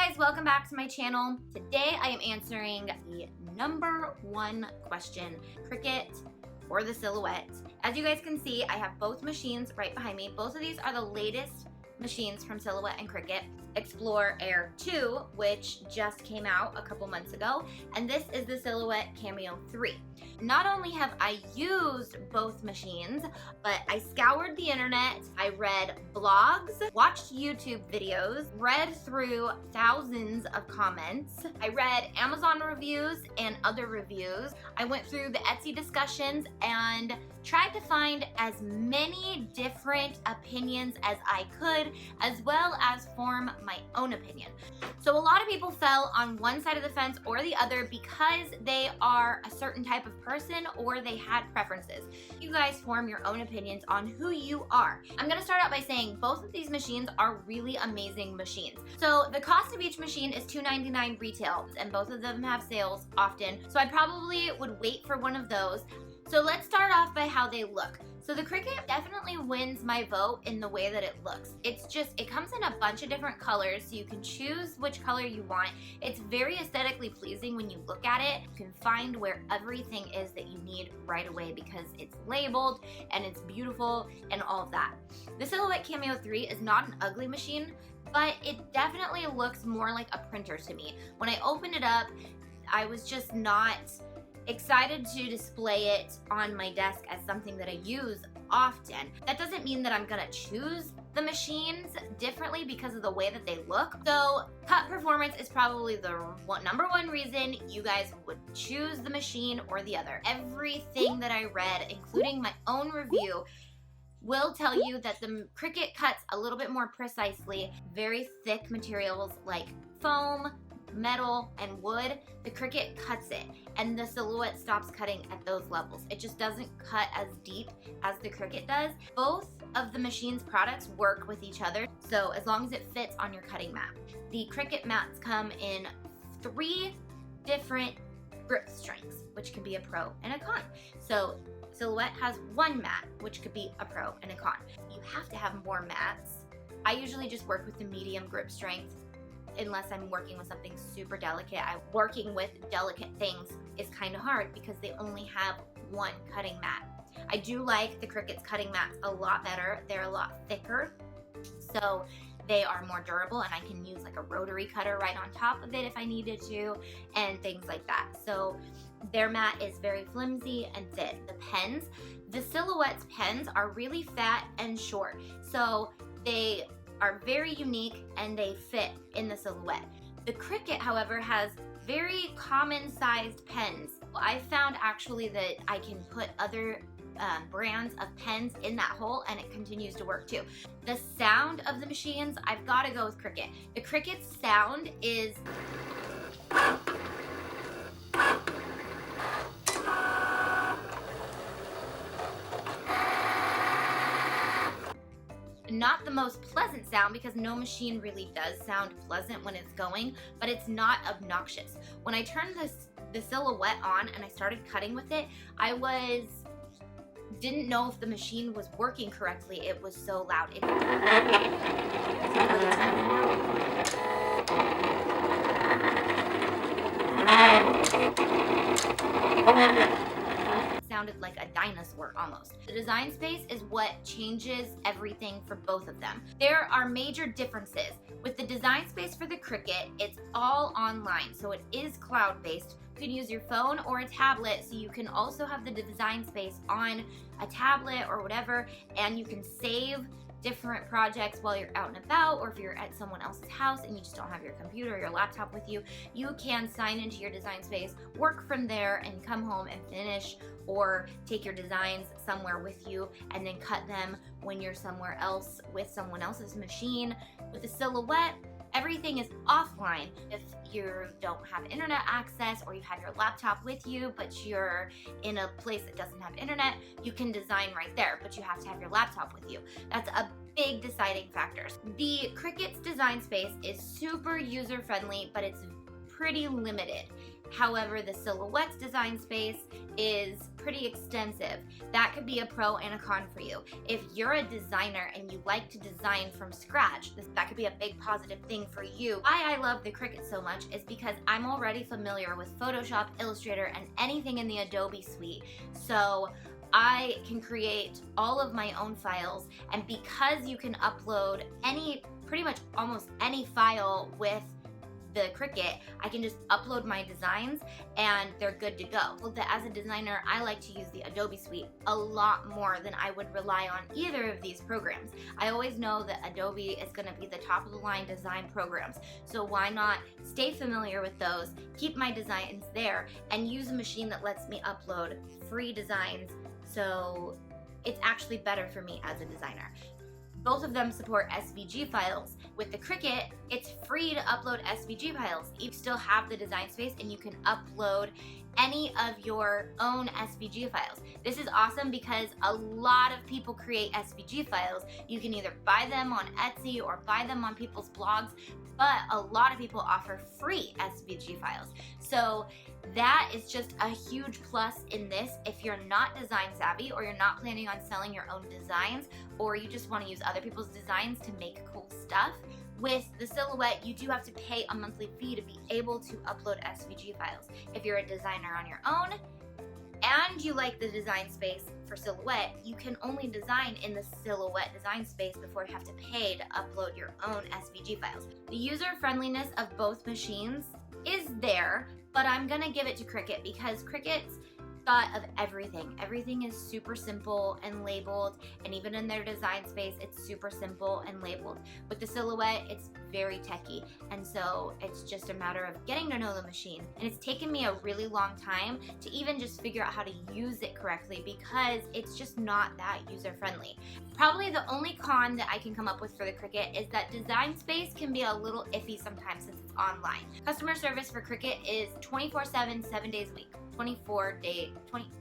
guys, welcome back to my channel. Today I am answering the #1 question, Cricut or the Silhouette. As you guys can see, I have both machines right behind me. Both of these are the latest machines from Silhouette and Cricut. Explore Air 2, which just came out a couple months ago, and this is the Silhouette Cameo 3. Not only have I used both machines, but I scoured the internet, I read blogs, watched YouTube videos, read through thousands of comments, I read Amazon reviews and other reviews, I went through the Etsy discussions and tried to find as many different opinions as I could, as well as form my own opinion. So a lot of people fell on one side of the fence or the other because they are a certain type of person or they had preferences. You guys form your own opinions on who you are. I'm gonna start out by saying both of these machines are really amazing machines. So the cost of each machine is $2.99 retail, and both of them have sales often. So I probably would wait for one of those. So let's start off by how they look. So the Cricut definitely wins my vote in the way that it looks. It comes in a bunch of different colors, so you can choose which color you want. It's very aesthetically pleasing when you look at it. You can find where everything is that you need right away because it's labeled and it's beautiful and all of that. The Silhouette Cameo 3 is not an ugly machine, but it definitely looks more like a printer to me. When I opened it up, I was just not excited to display it on my desk as something that I use often. That doesn't mean that I'm gonna choose the machines differently because of the way that they look. So cut performance is probably the #1 reason you guys would choose the machine or the other. Everything that I read, including my own review, will tell you that the Cricut cuts a little bit more precisely. Very thick materials like foam, metal, and wood, the Cricut cuts it, and the Silhouette stops cutting at those levels. It just doesn't cut as deep as the Cricut does. Both of the machine's products work with each other, so as long as it fits on your cutting mat. The Cricut mats come in 3 different grip strengths, which can be a pro and a con. So Silhouette has 1 mat, which could be a pro and a con. You have to have more mats. I usually just work with the medium grip strength unless I'm working with something super delicate. Working with delicate things is kind of hard because they only have 1 cutting mat. I do like the Cricut's cutting mats a lot better. They're a lot thicker, so they are more durable, and I can use like a rotary cutter right on top of it if I needed to, and things like that. So their mat is very flimsy and thin. The pens, the Silhouette's pens are really fat and short, so they are very unique and they fit in the Silhouette. The Cricut, however, has very common sized pens. I found actually that I can put other brands of pens in that hole and it continues to work too. The sound of the machines, I've got to go with Cricut. The Cricut's sound is not the most pleasant sound because no machine really does sound pleasant when it's going, but it's not obnoxious. When I turned the Silhouette on and I started cutting with it, I didn't know if the machine was working correctly. It was so loud. Sounded like a dinosaur almost. The design space is what changes everything for both of them. There are major differences. With the design space for the Cricut, it's all online, so it is cloud-based. You can use your phone or a tablet, so you can also have the design space on a tablet or whatever, and you can save different projects while you're out and about, or if you're at someone else's house and you just don't have your computer or your laptop with you, you can sign into your design space, work from there, and come home and finish or take your designs somewhere with you and then cut them when you're somewhere else with someone else's machine. With the Silhouette, everything is offline. If you don't have internet access or you have your laptop with you but you're in a place that doesn't have internet, you can design right there, but you have to have your laptop with you. That's a big deciding factor. The Cricut's design space is super user-friendly, but it's pretty limited. However, the Silhouette's design space is pretty extensive. That could be a pro and a con for you. If you're a designer and you like to design from scratch, that could be a big positive thing for you. Why I love the Cricut so much is because I'm already familiar with Photoshop, Illustrator, and anything in the Adobe suite. So I can create all of my own files, and because you can upload pretty much almost any file with the Cricut, I can just upload my designs and they're good to go. Well, as a designer, I like to use the Adobe suite a lot more than I would rely on either of these programs. I always know that Adobe is going to be the top of the line design programs, so why not stay familiar with those, keep my designs there, and use a machine that lets me upload free designs, so it's actually better for me as a designer. Both of them support SVG files. With the Cricut, it's free to upload SVG files. You still have the design space and you can upload any of your own SVG files. This is awesome because a lot of people create SVG files. You can either buy them on Etsy or buy them on people's blogs, but a lot of people offer free SVG files. So that is just a huge plus in this if you're not design savvy, or you're not planning on selling your own designs, or you just want to use other people's designs to make cool stuff. With the Silhouette, you do have to pay a monthly fee to be able to upload SVG files. If you're a designer on your own and you like the design space for Silhouette, you can only design in the Silhouette design space before you have to pay to upload your own SVG files. The user friendliness of both machines is there, but I'm gonna give it to Cricut because Cricut's thought of everything. Everything is super simple and labeled, and even in their design space, it's super simple and labeled. With the Silhouette, it's very techy, and so it's just a matter of getting to know the machine. And it's taken me a really long time to even just figure out how to use it correctly because it's just not that user-friendly. Probably the only con that I can come up with for the Cricut is that design space can be a little iffy sometimes since it's online. Customer service for Cricut is 24/7, 7 days a week.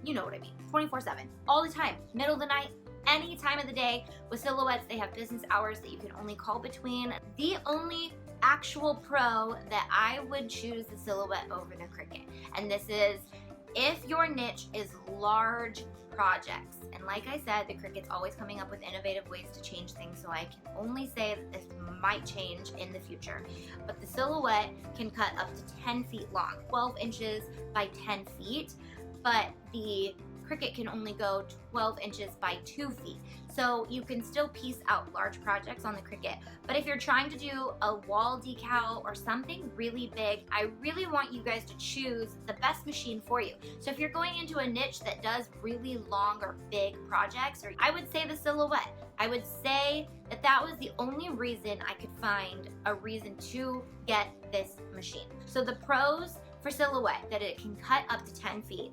you know what I mean, 24/7, all the time, middle of the night, any time of the day. With Silhouettes, they have business hours that you can only call between. The only actual pro that I would choose the Silhouette over the Cricut, and this is if your niche is large projects. And like I said, the Cricut's always coming up with innovative ways to change things, so I can only say that this might change in the future. But the Silhouette can cut up to 10 feet long, 12 inches by 10 feet, but the Cricut can only go 12 inches by 2 feet. So you can still piece out large projects on the Cricut. But if you're trying to do a wall decal or something really big, I really want you guys to choose the best machine for you. So if you're going into a niche that does really long or big projects, I would say the Silhouette. I would say that that was the only reason I could find a reason to get this machine. So the pros for Silhouette, that it can cut up to 10 feet.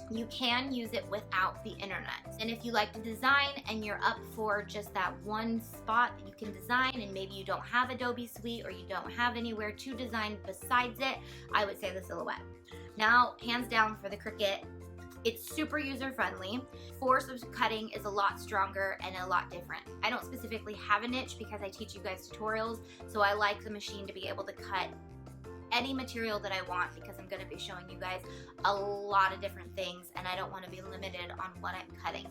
You can use it without the internet. And if you like to design and you're up for just that one spot that you can design, and maybe you don't have Adobe Suite or you don't have anywhere to design besides it, I would say the Silhouette. Now, hands down for the Cricut, it's super user-friendly. Force of cutting is a lot stronger and a lot different. I don't specifically have a niche because I teach you guys tutorials, so I like the machine to be able to cut any material that I want because I'm going to be showing you guys a lot of different things and I don't want to be limited on what I'm cutting.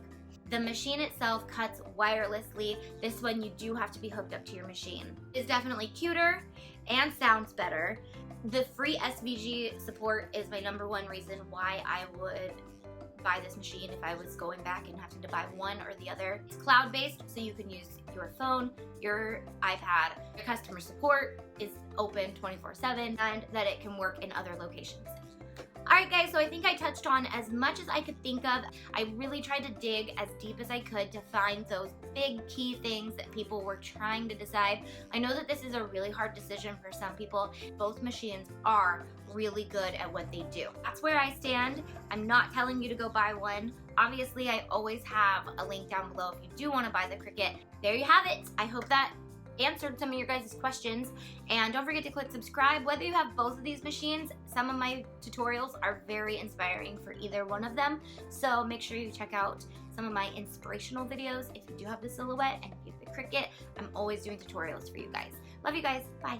The machine itself cuts wirelessly. This one you do have to be hooked up to your machine. It's definitely cuter and sounds better. The free SVG support is my #1 reason why I would buy this machine if I was going back and having to buy one or the other. It's cloud-based, so you can use your phone, your iPad. Your customer support is open 24/7, and that it can work in other locations. Alright guys, so I think I touched on as much as I could think of. I really tried to dig as deep as I could to find those big key things that people were trying to decide. I know that this is a really hard decision for some people. Both machines are really good at what they do. That's where I stand. I'm not telling you to go buy one. Obviously, I always have a link down below if you do want to buy the Cricut. There you have it. I hope that answered some of your guys' questions, and don't forget to click subscribe. Whether you have both of these machines, some of my tutorials are very inspiring for either one of them, so make sure you check out some of my inspirational videos if you do have the Silhouette, and if you have the Cricut, I'm always doing tutorials for you guys. Love you guys. Bye.